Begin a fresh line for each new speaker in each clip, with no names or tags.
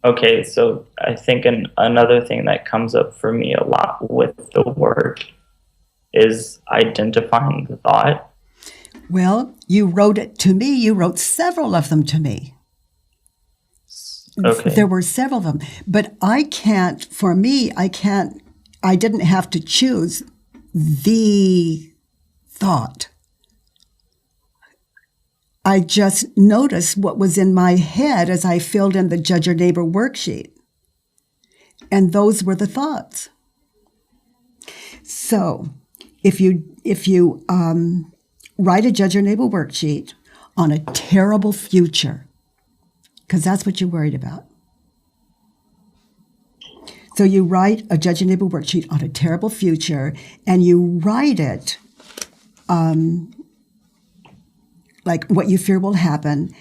okay, so I think another thing that comes up for me a lot with the work is identifying the thought.
Well, you wrote it to me. You wrote several of them to me.
Okay.
There were several of them. But I didn't have to choose the thought. I just noticed what was in my head as I filled in the Judge Your Neighbor worksheet. And those were the thoughts. So if you write a Judge Your Neighbor worksheet on a terrible future, because that's what you're worried about. So you write a Judge Your Neighbor worksheet on a terrible future, and you write it like what you fear will happen,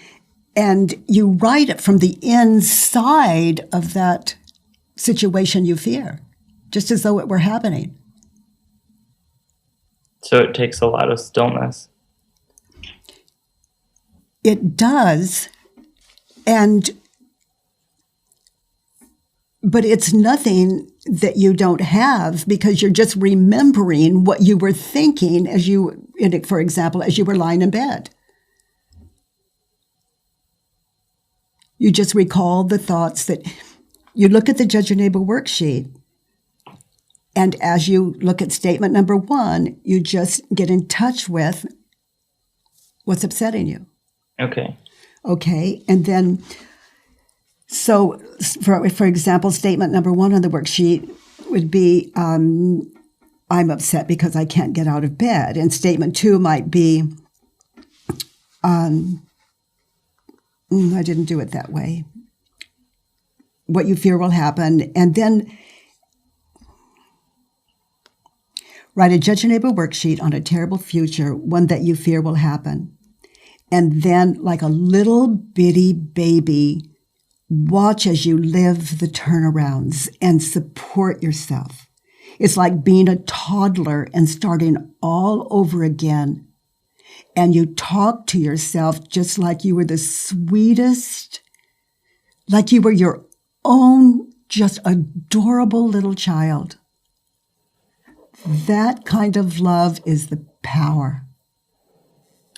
and you write it from the inside of that situation you fear, just as though it were happening.
So it takes a lot of stillness.
It does, but it's nothing that you don't have, because you're just remembering what you were thinking for example, as you were lying in bed. You just recall the thoughts that you look at the Judge Your Neighbor worksheet, and as you look at statement number 1, you just get in touch with what's upsetting you.
Okay.
Okay, and then, so for example, statement number 1 on the worksheet would be, I'm upset because I can't get out of bed. And statement 2 might be, I didn't do it that way. What you fear will happen. And then write a Judge Your Neighbor worksheet on a terrible future, one that you fear will happen. And then, like a little bitty baby, watch as you live the turnarounds and support yourself. It's like being a toddler and starting all over again. And you talk to yourself just like you were the sweetest, like you were your own just adorable little child. That kind of love is the power.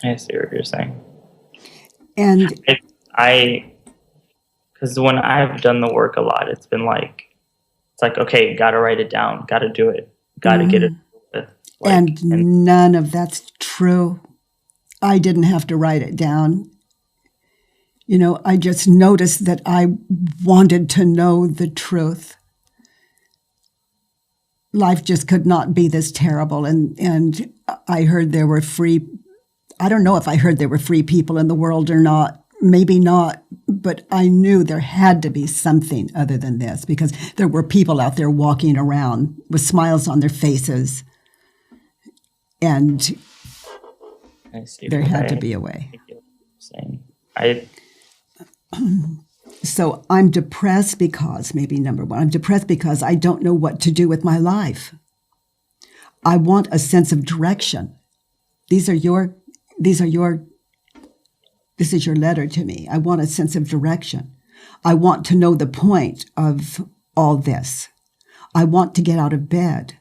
I see what you're saying.
And
because when I've done the work a lot, it's like, okay, got to write it down, got to do it, got to get it.
And none of that's true. I didn't have to write it down. I just noticed that I wanted to know the truth. Life just could not be this terrible. And I heard there were I don't know if I heard there were free people in the world or not. Maybe not, but I knew there had to be something other than this, because there were people out there walking around with smiles on their faces. And there had to be a way. So I'm depressed because, maybe number 1, I'm depressed because I don't know what to do with my life. I want a sense of direction. This is your letter to me. I want a sense of direction. I want to know the point of all this. I want to get out of bed.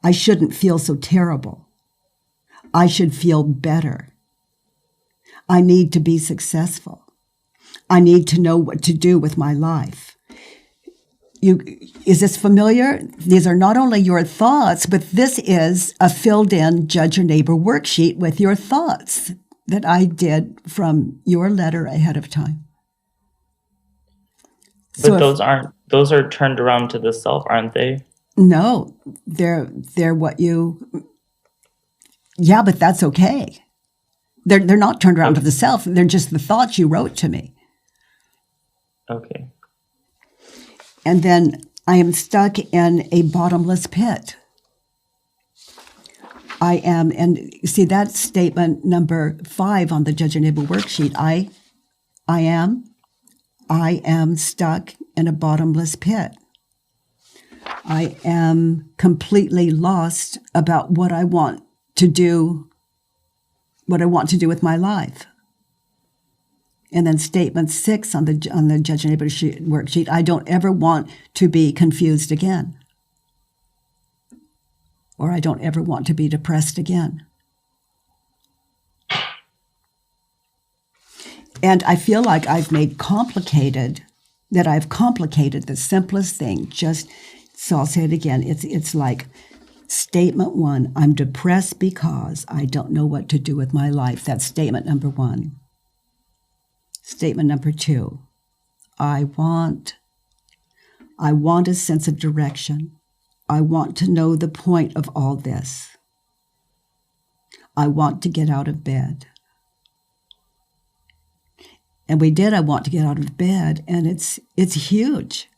I shouldn't feel so terrible. I should feel better. I need to be successful. I need to know what to do with my life. Is this familiar? These are not only your thoughts, but this is a filled-in Judge Your Neighbor worksheet with your thoughts that I did from your letter ahead of time.
But those are turned around to the self, aren't they?
No, they're what you. Yeah, but that's okay. They're not turned around to the self. They're just the thoughts you wrote to me.
Okay.
And then I am stuck in a bottomless pit. I am, and see, that's statement number 5 on the Judge Your Neighbor worksheet. I am stuck in a bottomless pit. I am completely lost about what I want to do with my life. And then statement 6 on the Judge Your Neighbor worksheet, I don't ever want to be confused again. Or I don't ever want to be depressed again. And I feel like I've complicated the simplest thing. So I'll say it again. It's like statement 1, I'm depressed because I don't know what to do with my life. That's statement number 1. Statement number 2, I want a sense of direction. I want to know the point of all this. I want to get out of bed. And I want to get out of bed, and it's huge.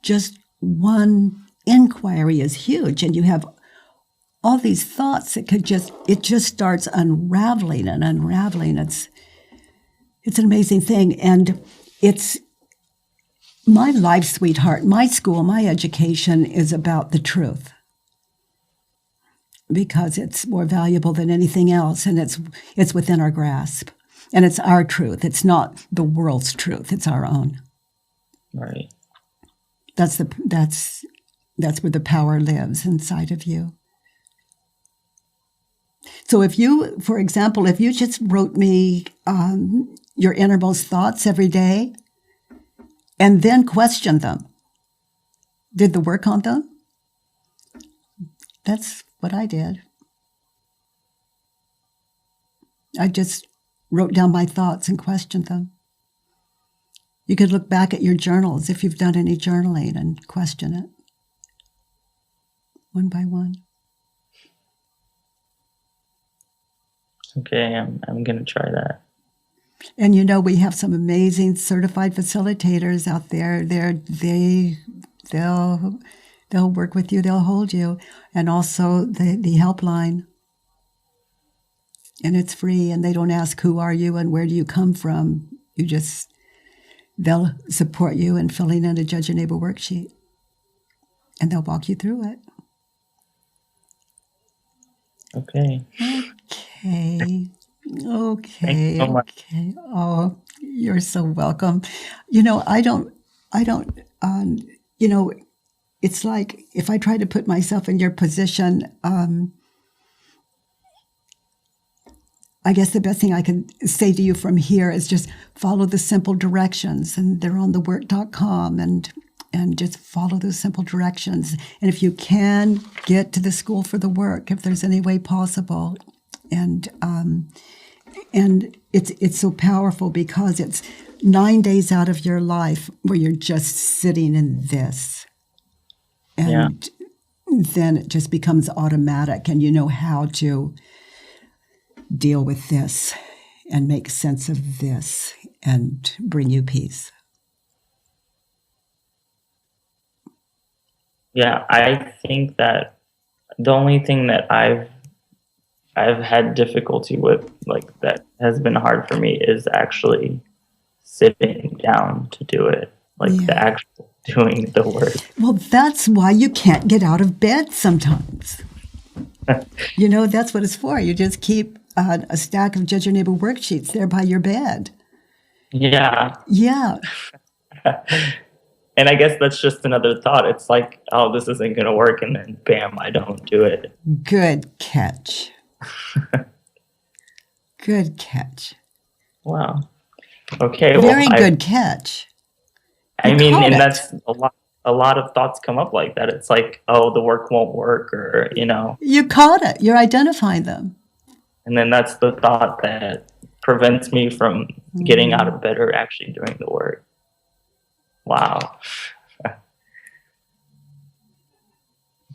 Just one inquiry is huge, and you have all these thoughts it just starts unraveling and unraveling. It's an amazing thing, and it's my life, sweetheart. My school, my education is about the truth, because it's more valuable than anything else, and it's within our grasp. And it's our truth. It's not the world's truth. It's our own.
Right.
That's where the power lives, inside of you. So if you, for example, if you just wrote me your innermost thoughts every day and then questioned them, did the work on them? That's what I did. I just wrote down my thoughts and questioned them. You could look back at your journals if you've done any journaling and question it one by one.
Okay, I'm going to try that.
And we have some amazing certified facilitators out there. They'll work with you, they'll hold you, and also the helpline. And it's free, and they don't ask who are you and where do you come from. They'll support you in filling in a Judge Your Neighbor worksheet, and they'll walk you through it.
Okay.
Okay.
Thank you so much.
Okay. Oh, you're so welcome. It's like if I try to put myself in your position, I guess the best thing I can say to you from here is just follow the simple directions, and they're on thework.com, and just follow those simple directions. And if you can, get to the school for the work, if there's any way possible. And it's so powerful because it's 9 days out of your life where you're just sitting in this. And then it just becomes automatic, and you know how to deal with this and make sense of this and bring you peace.
Yeah, I think that the only thing that I've had difficulty with, like that has been hard for me, is actually sitting down to do it, like the actual doing the work.
Well, that's why you can't get out of bed sometimes. That's what it's for. You just keep a stack of Judge Your Neighbor worksheets there by your bed.
Yeah.
Yeah.
And I guess that's just another thought. It's like, oh, this isn't going to work. And then bam, I don't do it.
Good catch. Good catch.
Wow. Okay.
Very good catch.
That's a lot of thoughts come up like that. It's like, oh, the work won't work, or,
You caught it. You're identifying them.
And then that's the thought that prevents me from getting out of bed or actually doing the work. Wow.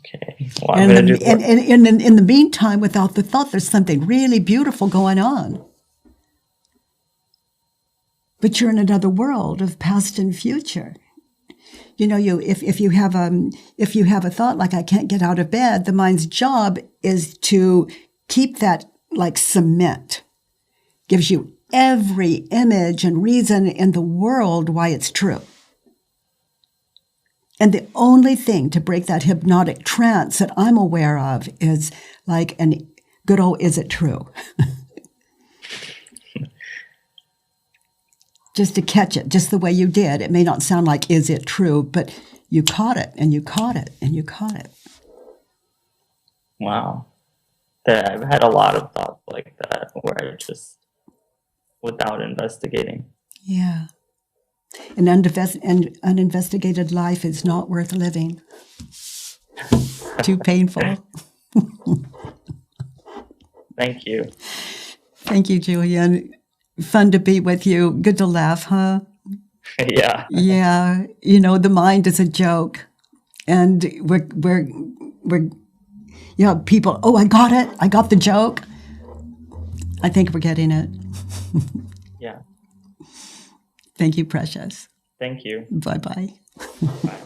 Okay. Well, I'm going to do
and in the meantime, without the thought, there's something really beautiful going on. But you're in another world of past and future. If you have a thought like I can't get out of bed, the mind's job is to keep that like cement. Gives you every image and reason in the world why it's true. And the only thing to break that hypnotic trance that I'm aware of is like an good old, is it true? just to catch it, just the way you did. It may not sound like, is it true? But you caught it, and you caught it, and you caught it.
Wow. I've had a lot of thoughts like that where I just, without investigating.
Yeah. An uninvestigated life is not worth living. Too painful.
Thank you.
Thank you, Julian. Fun to be with you. Good to laugh, huh?
Yeah.
Yeah. You know, the mind is a joke. And we're people, oh, I got it. I got the joke. I think we're getting it.
Yeah.
Thank you, precious.
Thank you.
Bye-bye.
Bye.